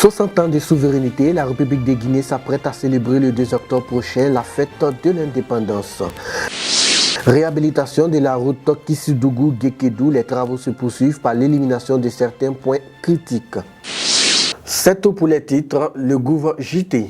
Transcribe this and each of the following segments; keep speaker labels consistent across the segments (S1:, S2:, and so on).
S1: 60 ans de souveraineté, la République de Guinée s'apprête à célébrer le 2 octobre prochain la fête de l'indépendance. Réhabilitation de la route Kissidougou-Guékédou, les travaux se poursuivent par l'élimination de certains points critiques. C'est tout pour les titres, le Gouv JT.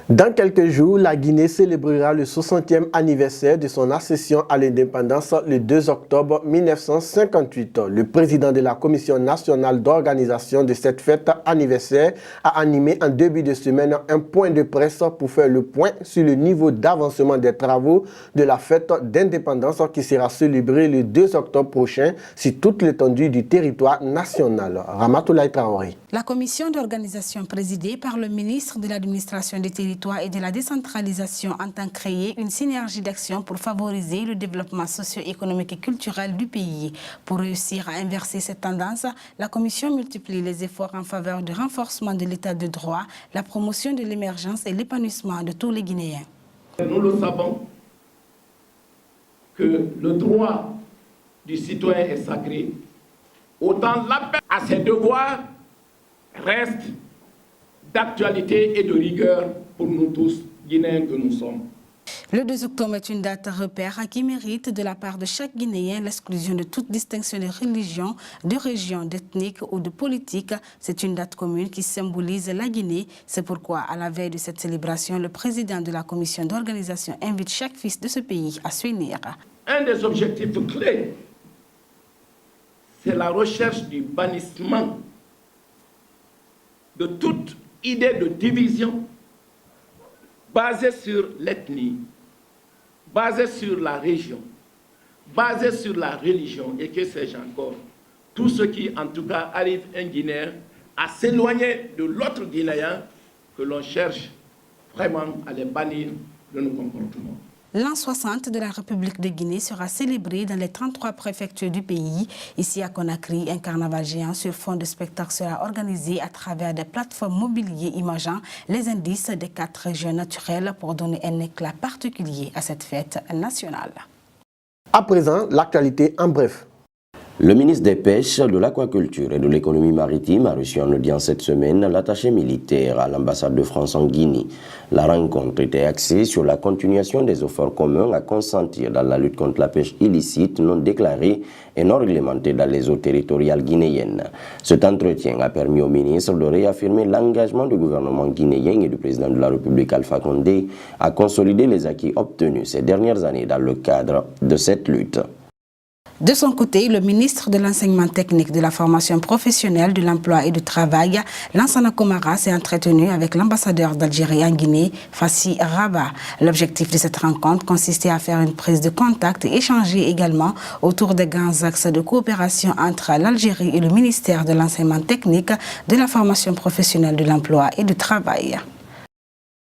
S1: Dans quelques jours, la Guinée célébrera le 60e anniversaire de son accession à l'indépendance le 2 octobre 1958. Le président de la Commission nationale d'organisation de cette fête anniversaire a animé en début de semaine un point de presse pour faire le point sur le niveau d'avancement des travaux de la fête d'indépendance qui sera célébrée le 2 octobre prochain sur toute l'étendue du territoire national. Ramatoulaye Traoré.
S2: La commission d'organisation présidée par le ministre de l'administration des territoires et de la décentralisation entend créer une synergie d'action pour favoriser le développement socio-économique et culturel du pays. Pour réussir à inverser cette tendance, la commission multiplie les efforts en faveur du renforcement de l'état de droit, la promotion de l'émergence et l'épanouissement de tous les Guinéens.
S3: Nous le savons que le droit du citoyen est sacré, autant l'appel à ses devoirs reste d'actualité et de rigueur pour nous tous, Guinéens que nous sommes.
S2: Le 2 octobre est une date repère qui mérite de la part de chaque Guinéen l'exclusion de toute distinction de religion, de région, d'ethnique ou de politique. C'est une date commune qui symbolise la Guinée. C'est pourquoi, à la veille de cette célébration, le président de la commission d'organisation invite chaque fils de ce pays à s'unir.
S3: Un des objectifs clés, c'est la recherche du bannissement de toute idée de division basée sur l'ethnie, basée sur la région, basée sur la religion et que sais-je encore. Tout ce qui, en tout cas, arrive un Guinéen à s'éloigner de l'autre Guinéen que l'on cherche vraiment à les bannir de nos comportements.
S2: L'an 60 de la République de Guinée sera célébré dans les 33 préfectures du pays. Ici à Conakry, un carnaval géant sur fond de spectacle sera organisé à travers des plateformes mobilières imageant les indices des 4 régions naturelles pour donner un éclat particulier à cette fête nationale.
S1: À présent, l'actualité en bref.
S4: Le ministre des Pêches, de l'Aquaculture et de l'Économie maritime a reçu en audience cette semaine l'attaché militaire à l'ambassade de France en Guinée. La rencontre était axée sur la continuation des efforts communs à consentir dans la lutte contre la pêche illicite, non déclarée et non réglementée dans les eaux territoriales guinéennes. Cet entretien a permis au ministre de réaffirmer l'engagement du gouvernement guinéen et du président de la République Alpha Condé à consolider les acquis obtenus ces dernières années dans le cadre de cette lutte.
S2: De son côté, le ministre de l'Enseignement technique, de la formation professionnelle, de l'emploi et du travail, Lansana Komara, s'est entretenu avec l'ambassadeur d'Algérie en Guinée, Fassi Rabat. L'objectif de cette rencontre consistait à faire une prise de contact et échanger également autour des grands axes de coopération entre l'Algérie et le ministère de l'Enseignement technique, de la formation professionnelle, de l'emploi et du travail.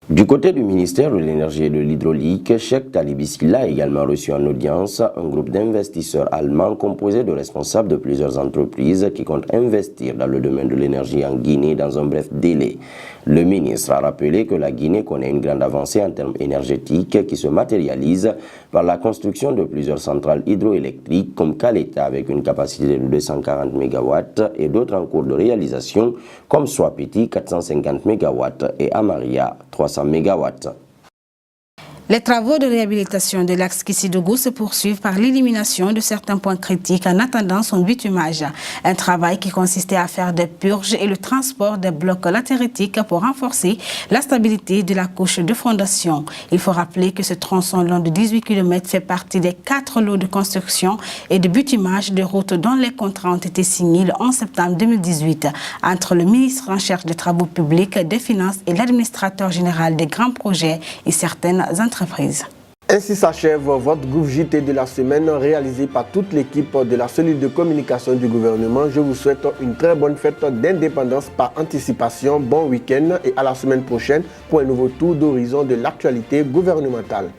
S4: Du côté du ministère de l'Énergie et de l'Hydraulique, Cheikh Talibi Silla a également reçu en audience un groupe d'investisseurs allemands composé de responsables de plusieurs entreprises qui comptent investir dans le domaine de l'énergie en Guinée dans un bref délai. Le ministre a rappelé que la Guinée connaît une grande avancée en termes énergétiques qui se matérialise par la construction de plusieurs centrales hydroélectriques comme Caleta avec une capacité de 240 MW et d'autres en cours de réalisation comme Swapiti 450 MW et Amaria 300 MW.
S2: Les travaux de réhabilitation de l'axe Kissidougou se poursuivent par l'élimination de certains points critiques en attendant son bitumage. Un travail qui consistait à faire des purges et le transport des blocs latéritiques pour renforcer la stabilité de la couche de fondation. Il faut rappeler que ce tronçon long de 18 km fait partie des 4 lots de construction et de bitumage de routes dont les contrats ont été signés le 11 septembre 2018 entre le ministre en charge des Travaux publics, des Finances et l'administrateur général des grands projets et certaines entreprises.
S1: Ainsi s'achève votre Gouv JT de la semaine réalisé par toute l'équipe de la cellule de communication du gouvernement. Je vous souhaite une très bonne fête d'indépendance par anticipation. Bon week-end et à la semaine prochaine pour un nouveau tour d'horizon de l'actualité gouvernementale.